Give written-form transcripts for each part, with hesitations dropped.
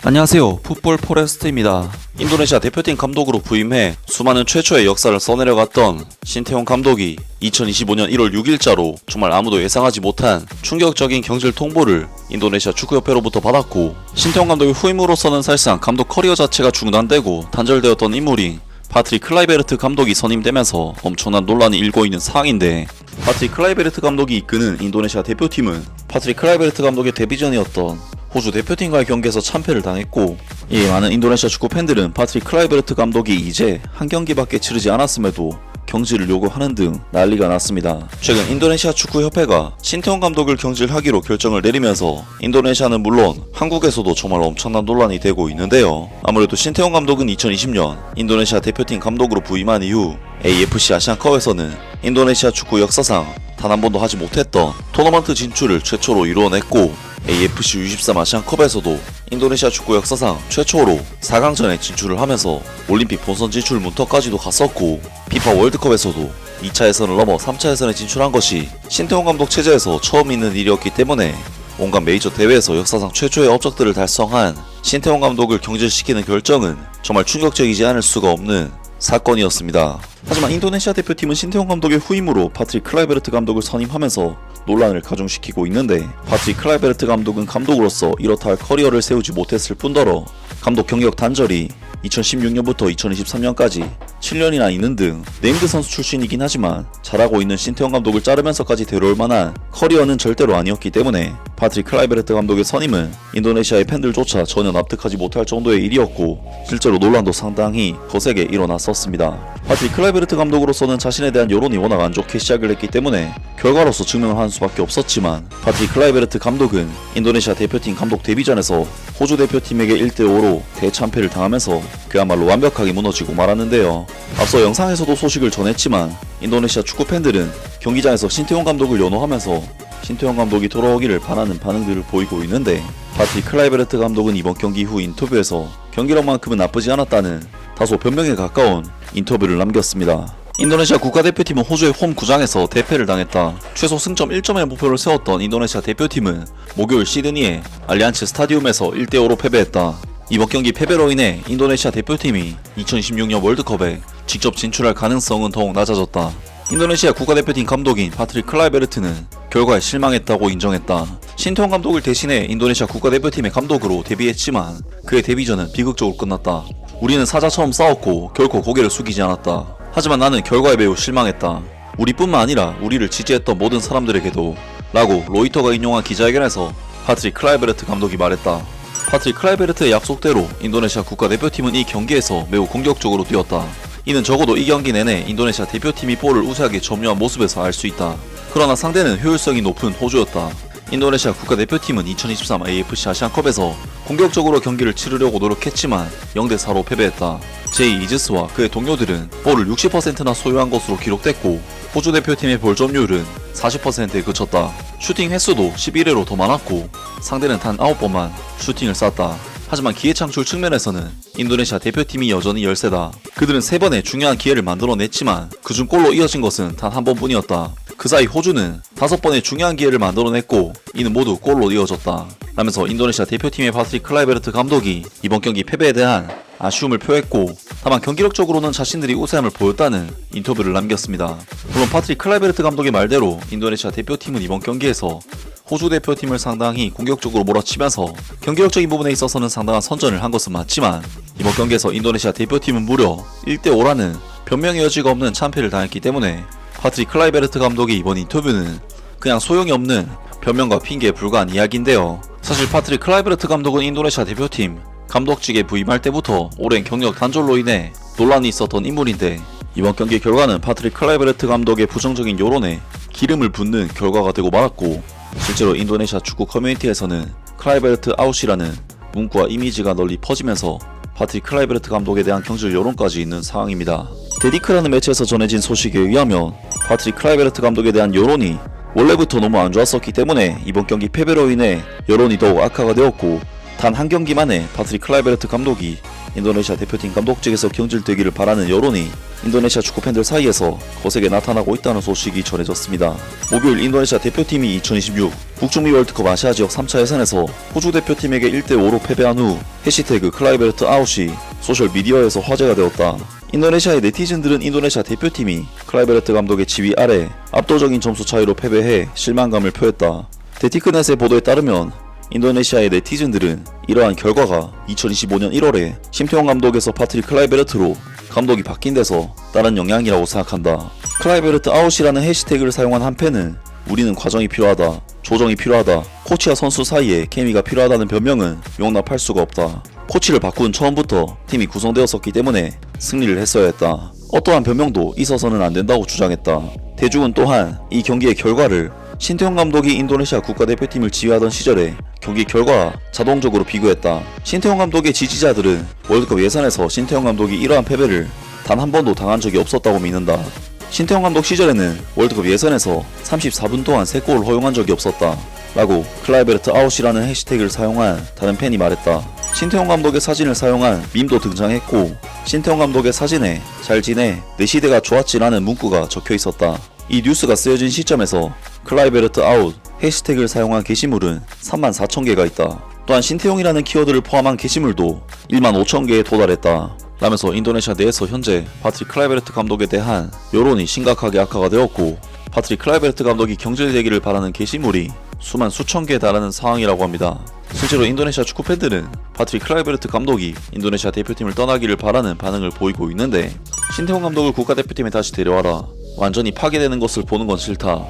안녕하세요. 풋볼 포레스트입니다. 인도네시아 대표팀 감독으로 부임해 수많은 최초의 역사를 써내려갔던 신태용 감독이 2025년 1월 6일자로 정말 아무도 예상하지 못한 충격적인 경질 통보를 인도네시아 축구협회로부터 받았고, 신태용 감독의 후임으로서는 사실상 감독 커리어 자체가 중단되고 단절되었던 인물인 파트릭 클라이베르트 감독이 선임되면서 엄청난 논란이 일고 있는 상황인데, 파트릭 클라이베르트 감독이 이끄는 인도네시아 대표팀은 파트릭 클라이베르트 감독의 데뷔전이었던 호주 대표팀과의 경기에서 참패를 당했고, 이 많은 인도네시아 축구 팬들은 파트릭 클라이베르트 감독이 이제 한 경기밖에 치르지 않았음에도 경질을 요구하는 등 난리가 났습니다. 최근 인도네시아 축구협회가 신태용 감독을 경질하기로 결정을 내리면서 인도네시아는 물론 한국에서도 정말 엄청난 논란이 되고 있는데요. 아무래도 신태용 감독은 2020년 인도네시아 대표팀 감독으로 부임한 이후 AFC 아시안컵에서는 인도네시아 축구 역사상 단 한 번도 하지 못했던 토너먼트 진출을 최초로 이루어냈고, AFC U23 아시안컵에서도 인도네시아 축구 역사상 최초로 4강전에 진출을 하면서 올림픽 본선 진출 문턱까지도 갔었고, 피파 월드컵에서도 2차 예선을 넘어 3차 예선에 진출한 것이 신태용 감독 체제에서 처음 있는 일이었기 때문에 온갖 메이저 대회에서 역사상 최초의 업적들을 달성한 신태용 감독을 경질시키는 결정은 정말 충격적이지 않을 수가 없는 사건이었습니다. 하지만 인도네시아 대표팀은 신태용 감독의 후임으로 파트릭 클라이베르트 감독을 선임하면서 논란을 가중시키고 있는데, 파트릭 클라이베르트 감독은 감독으로서 이렇다 할 커리어를 세우지 못했을 뿐더러 감독 경력 단절이 2016년부터 2023년까지 7년이나 있는 등 네임드 선수 출신이긴 하지만 잘하고 있는 신태용 감독을 자르면서까지 데려올 만한 커리어는 절대로 아니었기 때문에 파트릭 클라이베르트 감독의 선임은 인도네시아의 팬들조차 전혀 납득하지 못할 정도의 일이었고, 실제로 논란도 상당히 거세게 일어났었습니다. 파트릭 클라이베르트 감독으로서는 자신에 대한 여론이 워낙 안 좋게 시작을 했기 때문에 결과로서 증명을 하는 수밖에 없었지만, 파트릭 클라이베르트 감독은 인도네시아 대표팀 감독 데뷔전에서 호주 대표팀에게 1대5로 대참패를 당하면서 그야말로 완벽하게 무너지고 말았는데요. 앞서 영상에서도 소식을 전했지만 인도네시아 축구 팬들은 경기장에서 신태용 감독을 연호하면서 신태용 감독이 돌아오기를 바라는 반응들을 보이고 있는데, 파트릭 클라이베르트 감독은 이번 경기 후 인터뷰에서 경기력만큼은 나쁘지 않았다는 다소 변명에 가까운 인터뷰를 남겼습니다. 인도네시아 국가대표팀은 호주의 홈 구장에서 대패를 당했다. 최소 승점 1점의 목표를 세웠던 인도네시아 대표팀은 목요일 시드니의 알리안츠 스타디움에서 1대5로 패배했다. 이번 경기 패배로 인해 인도네시아 대표팀이 2026년 월드컵에 직접 진출할 가능성은 더욱 낮아졌다. 인도네시아 국가대표팀 감독인 파트릭 클라이베르트는 결과에 실망했다고 인정했다. 신태용 감독을 대신해 인도네시아 국가대표팀의 감독으로 데뷔했지만 그의 데뷔전은 비극적으로 끝났다. 우리는 사자처럼 싸웠고 결코 고개를 숙이지 않았다. 하지만 나는 결과에 매우 실망했다. 우리뿐만 아니라 우리를 지지했던 모든 사람들에게도 라고 로이터가 인용한 기자회견에서 파트릭 클라이베르트 감독이 말했다. 파트릭 클라이베르트의 약속대로 인도네시아 국가대표팀은 이 경기에서 매우 공격적으로 뛰었다. 이는 적어도 이 경기 내내 인도네시아 대표팀이 볼을 우세하게 점유한 모습에서 알 수 있다. 그러나 상대는 효율성이 높은 호주였다. 인도네시아 국가대표팀은 2023 AFC 아시안컵에서 공격적으로 경기를 치르려고 노력했지만 0대4로 패배했다. 제이 이즈스와 그의 동료들은 볼을 60%나 소유한 것으로 기록됐고, 호주 대표팀의 볼 점유율은 40%에 그쳤다. 슈팅 횟수도 11회로 더 많았고 상대는 단 9번만 슈팅을 쐈다. 하지만 기회 창출 측면에서는 인도네시아 대표팀이 여전히 열세다. 그들은 3번의 중요한 기회를 만들어냈지만 그중 골로 이어진 것은 단 한 번뿐이었다. 그 사이 호주는 5번의 중요한 기회를 만들어냈고 이는 모두 골로 이어졌다. 라면서 인도네시아 대표팀의 파트릭 클라이베르트 감독이 이번 경기 패배에 대한 아쉬움을 표했고, 다만 경기력적으로는 자신들이 우세함을 보였다는 인터뷰를 남겼습니다. 물론 파트릭 클라이베르트 감독의 말대로 인도네시아 대표팀은 이번 경기에서 호주 대표팀을 상당히 공격적으로 몰아치면서 경기력적인 부분에 있어서는 상당한 선전을 한 것은 맞지만, 이번 경기에서 인도네시아 대표팀은 무려 1대5라는 변명의 여지가 없는 참패를 당했기 때문에 파트릭 클라이베르트 감독의 이번 인터뷰는 그냥 소용이 없는 변명과 핑계에 불과한 이야기인데요. 사실 파트릭 클라이베르트 감독은 인도네시아 대표팀 감독직에 부임할 때부터 오랜 경력 단절로 인해 논란이 있었던 인물인데, 이번 경기 결과는 파트릭 클라이베르트 감독의 부정적인 여론에 기름을 붓는 결과가 되고 말았고, 실제로 인도네시아 축구 커뮤니티에서는 클라이베르트 아웃이라는 문구와 이미지가 널리 퍼지면서 파트릭 클라이베르트 감독에 대한 경질 여론까지 있는 상황입니다. 데디크라는 매체에서 전해진 소식에 의하면 파트릭 클라이베르트 감독에 대한 여론이 원래부터 너무 안 좋았었기 때문에 이번 경기 패배로 인해 여론이 더욱 악화가 되었고, 단 한 경기 만에 파트릭 클라이베르트 감독이 인도네시아 대표팀 감독 측에서 경질되기를 바라는 여론이 인도네시아 축구팬들 사이에서 거세게 나타나고 있다는 소식이 전해졌습니다. 목요일 인도네시아 대표팀이 2026 북중미 월드컵 아시아 지역 3차 예선에서 호주 대표팀에게 1대5로 패배한 후 해시태그 클라이베르트 아웃이 소셜미디어에서 화제가 되었다. 인도네시아의 네티즌들은 인도네시아 대표팀이 클라이베르트 감독의 지휘 아래 압도적인 점수 차이로 패배해 실망감을 표했다. 데티크넷의 보도에 따르면 인도네시아의 네티즌들은 이러한 결과가 2025년 1월에 심태용 감독에서 파트릭 클라이베르트로 감독이 바뀐 데서 따른 영향이라고 생각한다. 클라이베르트 아웃이라는 해시태그를 사용한 한 팬은 우리는 과정이 필요하다, 조정이 필요하다, 코치와 선수 사이에 케미가 필요하다는 변명은 용납할 수가 없다. 코치를 바꾼 처음부터 팀이 구성되었었기 때문에 승리를 했어야 했다. 어떠한 변명도 있어서는 안 된다고 주장했다. 대중은 또한 이 경기의 결과를 신태용 감독이 인도네시아 국가대표팀을 지휘하던 시절에 경기 결과와 자동적으로 비교했다. 신태용 감독의 지지자들은 월드컵 예선에서 신태용 감독이 이러한 패배를 단 한 번도 당한 적이 없었다고 믿는다. 신태용 감독 시절에는 월드컵 예선에서 34분 동안 3골을 허용한 적이 없었다 라고 클라이베르트 아웃이라는 해시태그를 사용한 다른 팬이 말했다. 신태용 감독의 사진을 사용한 밈도 등장했고 신태용 감독의 사진에 잘 지내, 내 시대가 좋았지라는 문구가 적혀 있었다. 이 뉴스가 쓰여진 시점에서 클라이베르트 아웃 해시태그를 사용한 게시물은 34,000개가 있다. 또한 신태용이라는 키워드를 포함한 게시물도 15,000개에 도달했다. 라면서 인도네시아 내에서 현재 파트릭 클라이베르트 감독에 대한 여론이 심각하게 악화가 되었고 파트릭 클라이베르트 감독이 경질되기를 바라는 게시물이 수천 개에 달하는 상황이라고 합니다. 실제로 인도네시아 축구팬들은 파트릭 클라이베르트 감독이 인도네시아 대표팀을 떠나기를 바라는 반응을 보이고 있는데 신태용 감독을 국가대표팀에 다시 데려와라, 완전히 파괴되는 것을 보는 건 싫다,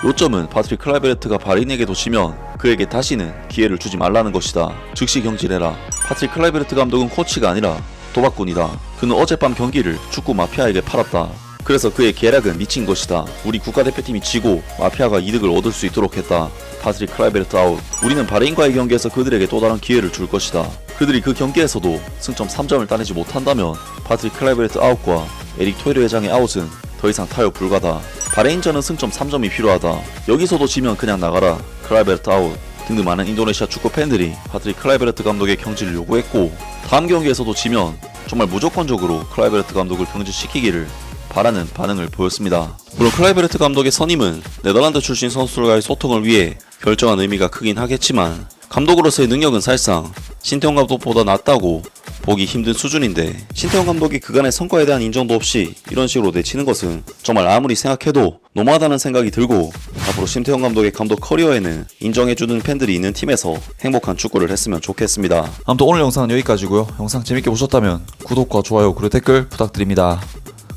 요점은 파트릭 클라이베르트가 바린에게도 지면 그에게 다시는 기회를 주지 말라는 것이다, 즉시 경질해라. 파트릭 클라이베르트 감독은 코치가 아니라 도박꾼이다. 그는 어젯밤 경기를 축구 마피아에게 팔았다. 그래서 그의 계략은 미친 것이다. 우리 국가대표팀이 지고 마피아가 이득을 얻을 수 있도록 했다. 파트릭 클라이베르트 아웃. 우리는 바레인과의 경기에서 그들에게 또 다른 기회를 줄 것이다. 그들이 그 경기에서도 승점 3점을 따내지 못한다면 파트릭 클라이베르트 아웃과 에릭 토이르 회장의 아웃은 더 이상 타협 불가다. 바레인전은 승점 3점이 필요하다. 여기서도 지면 그냥 나가라. 클라이베르트 아웃 등등 많은 인도네시아 축구 팬들이 파트릭 클라이베르트 감독의 경질을 요구했고 다음 경기에서도 지면 정말 무조건적으로 클라이베르트 감독을 경질시키기를 바라는 반응을 보였습니다. 물론 클라이베르트 감독의 선임은 네덜란드 출신 선수들과의 소통을 위해 결정한 의미가 크긴 하겠지만 감독으로서의 능력은 사실상 신태용 감독보다 낫다고 보기 힘든 수준인데 신태용 감독이 그간의 성과에 대한 인정도 없이 이런 식으로 내치는 것은 정말 아무리 생각해도 너무하다는 생각이 들고 앞으로 신태용 감독의 감독 커리어에는 인정해주는 팬들이 있는 팀에서 행복한 축구를 했으면 좋겠습니다. 아무튼 오늘 영상은 여기까지고요. 영상 재밌게 보셨다면 구독과 좋아요 그리고 댓글 부탁드립니다.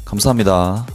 감사합니다.